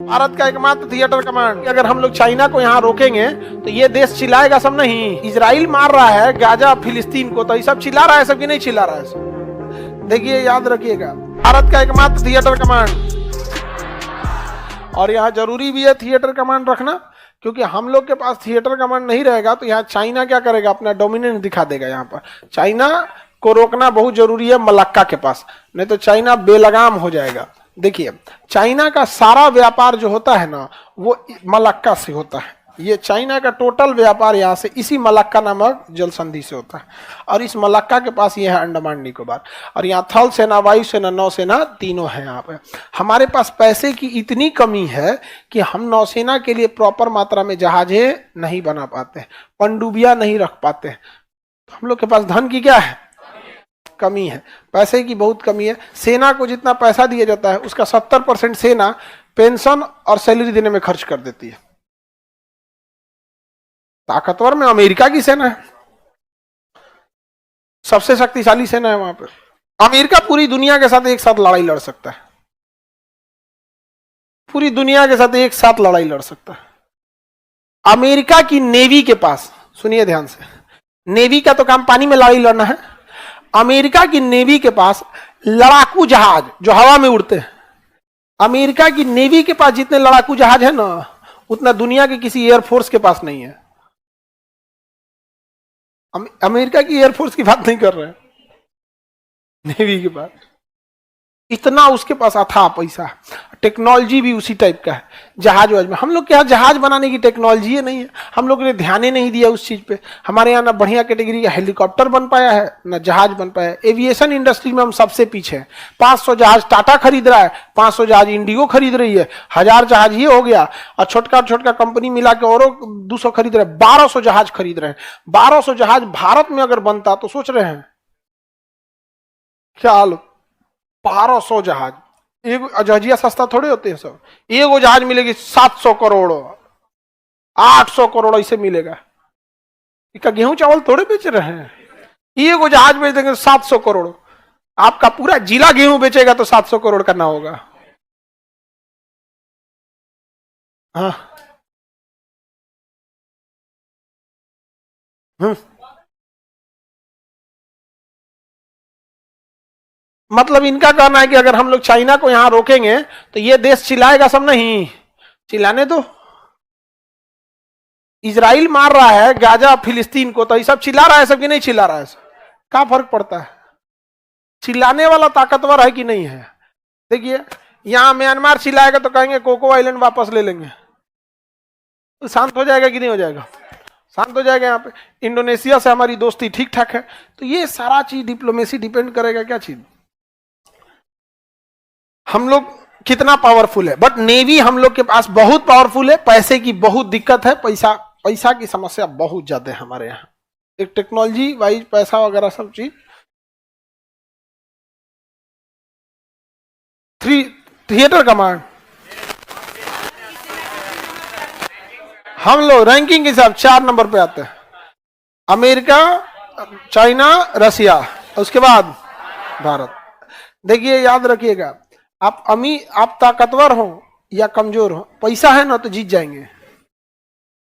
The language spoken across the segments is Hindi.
भारत का एकमात्र थिएटर कमांड। अगर हम लोग चाइना को यहाँ रोकेंगे तो ये देश चिल्लाएगा सब नहीं। इजराइल मार रहा है गाजा फिलिस्तीन को, तो ये सब चिल्ला रहा है सब कि नहीं चिल्ला रहा है सब। देखिए याद रखिएगा, भारत का एकमात्र थिएटर कमांड। और यहाँ जरूरी भी है थिएटर कमांड रखना, क्योंकि हम लोग के पास थिएटर कमांड नहीं रहेगा तो यहाँ चाइना क्या करेगा, अपना डोमिनेंस दिखा देगा। यहाँ पर चाइना को रोकना बहुत जरूरी है मलक्का के पास, नहीं तो चाइना बेलगाम हो जाएगा। देखिए चाइना का सारा व्यापार जो होता है ना वो मलक्का से होता है। ये चाइना का टोटल व्यापार यहाँ से इसी मलक्का नामक जल संधि से होता है। और इस मलक्का के पास ये है अंडमान निकोबार। और यहाँ थल सेना, वायुसेना, नौसेना तीनों है। यहाँ पे हमारे पास पैसे की इतनी कमी है कि हम नौसेना के लिए प्रॉपर मात्रा में जहाजें नहीं बना पाते, पनडुब्बियां नहीं रख पाते। तो हम लोग के पास धन की क्या है, कमी है, पैसे की बहुत कमी है। सेना को जितना पैसा दिया जाता है उसका 70% सेना पेंशन और सैलरी देने में खर्च कर देती है। ताकतवर में अमेरिका की सेना है, सबसे शक्तिशाली सेना है वहां पर। अमेरिका पूरी दुनिया के साथ एक साथ लड़ाई लड़ सकता है, पूरी दुनिया के साथ एक साथ लड़ाई लड़ सकता है। अमेरिका की नेवी के पास, सुनिए ध्यान से, नेवी का तो काम पानी में लड़ाई लड़ना है। अमेरिका की नेवी के पास लड़ाकू जहाज जो हवा में उड़ते हैं, अमेरिका की नेवी के पास जितने लड़ाकू जहाज है ना उतना दुनिया के किसी एयरफोर्स के पास नहीं है। अमेरिका की एयरफोर्स की बात नहीं कर रहे हैं, नेवी के पास इतना उसके पास अथाह पैसा, टेक्नोलॉजी भी उसी टाइप का है। जहाज वाज में हम लोग के यहाँ जहाज बनाने की टेक्नोलॉजी नहीं है, हम लोग ने ध्यान ही नहीं दिया उस चीज पे। हमारे यहाँ ना बढ़िया कैटेगरी का हेलीकॉप्टर बन पाया है ना जहाज बन पाया है। एविएशन इंडस्ट्री में हम सबसे पीछे हैं। 500 जहाज टाटा खरीद रहा है, 500 जहाज इंडिगो खरीद रही है, 1000 जहाज ये हो गया, और छोटका छोटका कंपनी मिला के और 200 खरीद रहे हैं, 1200 जहाज खरीद रहे हैं। 1200 जहाज भारत में अगर बनता तो सोच रहे हैं क्या हाल। 1200 जहाज, एक जहाजिया सस्ता थोड़े होते हैं सब। एक जहाज मिलेगी 700 करोड़, 800 करोड़ ऐसे मिलेगा। इसका गेहूं चावल थोड़े बेच रहे हैं, एक जहाज बेच देंगे 700 करोड़। आपका पूरा जिला गेहूं बेचेगा तो 700 करोड़ का ना होगा। हाँ मतलब इनका कहना है कि अगर हम लोग चाइना को यहां रोकेंगे तो ये देश चिल्लाएगा सब नहीं। चिल्लाने दो, इजराइल मार रहा है गाजा फिलिस्तीन को, तो ये सब चिल्ला रहा है सब कि नहीं चिल्ला रहा है सब। क्या फर्क पड़ता है, चिल्लाने वाला ताकतवर है कि नहीं है। देखिए यहां म्यांमार चिल्लाएगा तो कहेंगे कोको आइलैंड वापस ले लेंगे, तो शांत हो जाएगा कि नहीं हो जाएगा, शांत हो जाएगा। यहाँ पे इंडोनेशिया से हमारी दोस्ती ठीक ठाक है। तो ये सारा चीज डिप्लोमेसी डिपेंड करेगा क्या चीज, हम लोग कितना पावरफुल है। बट नेवी हम लोग के पास बहुत पावरफुल है, पैसे की बहुत दिक्कत है, पैसा की समस्या बहुत ज्यादा है हमारे यहाँ। एक टेक्नोलॉजी वाइज पैसा वगैरह सब चीज। थिएटर कमांड हम लोग रैंकिंग के हिसाब 4 नंबर पे आते हैं। अमेरिका, चाइना, रसिया, उसके बाद भारत। देखिए याद रखिएगा, आप ताकतवर हो या कमजोर हो, पैसा है ना तो जीत जाएंगे।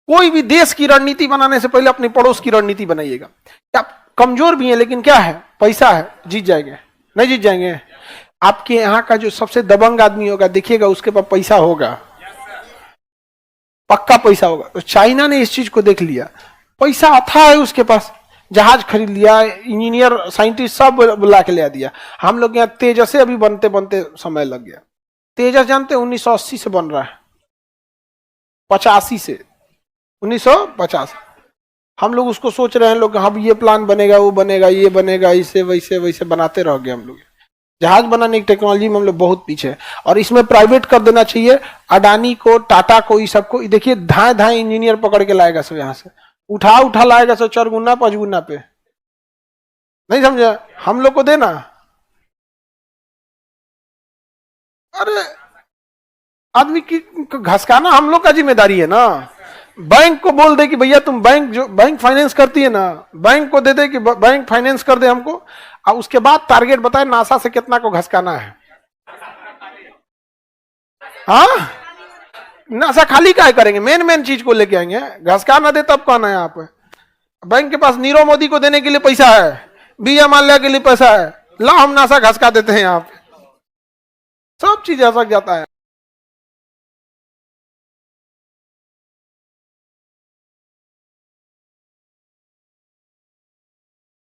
कोई भी देश की रणनीति बनाने से पहले अपने पड़ोस की रणनीति बनाइएगा। आप कमजोर भी हैं लेकिन क्या है, पैसा है, जीत जाएंगे। नहीं जीत जाएंगे। आपके यहाँ का जो सबसे दबंग आदमी होगा देखिएगा उसके पास पैसा होगा, पक्का पैसा होगा। तो चाइना ने इस चीज को देख लिया, पैसा अथाह है उसके पास, जहाज खरीद लिया, इंजीनियर साइंटिस्ट सब बुला के ले दिया। हम लोग यहाँ तेजस से अभी बनते बनते समय लग गया। तेजस जानते 1980 से बन रहा है, 85 से 1950। हम लोग उसको सोच रहे हैं लोग, हम ये प्लान बनेगा, वो बनेगा, ये बनेगा, इसे वैसे वैसे बनाते रह गए। हम लोग जहाज बनाने की टेक्नोलॉजी में हम लोग बहुत पीछे है, और इसमें प्राइवेट कर देना चाहिए। अडानी को, टाटा को, ये सबको देखिए धाए धाए इंजीनियर पकड़ के लाएगा सब, यहाँ से उठा लाएगा सब 4 गुना 5 गुना पे। नहीं समझा, हम लोग को देना। अरे आदमी की घसकाना हम लोग का जिम्मेदारी है ना। बैंक को बोल दे कि भैया तुम बैंक फाइनेंस करती है ना, बैंक को दे दे कि बैंक फाइनेंस कर दे हमको, और उसके बाद टारगेट बताए नासा से कितना को घसकाना है। हाँ नासा खाली काय करेंगे, मेन मेन चीज को लेके आएंगे। घसका ना दे तब कौन है यहाँ पे। बैंक के पास नीरव मोदी को देने के लिए पैसा है, विजय माल्या के लिए पैसा है, ला हम नासा घसका देते हैं यहाँ पे, सब चीज ऐसा जाता है।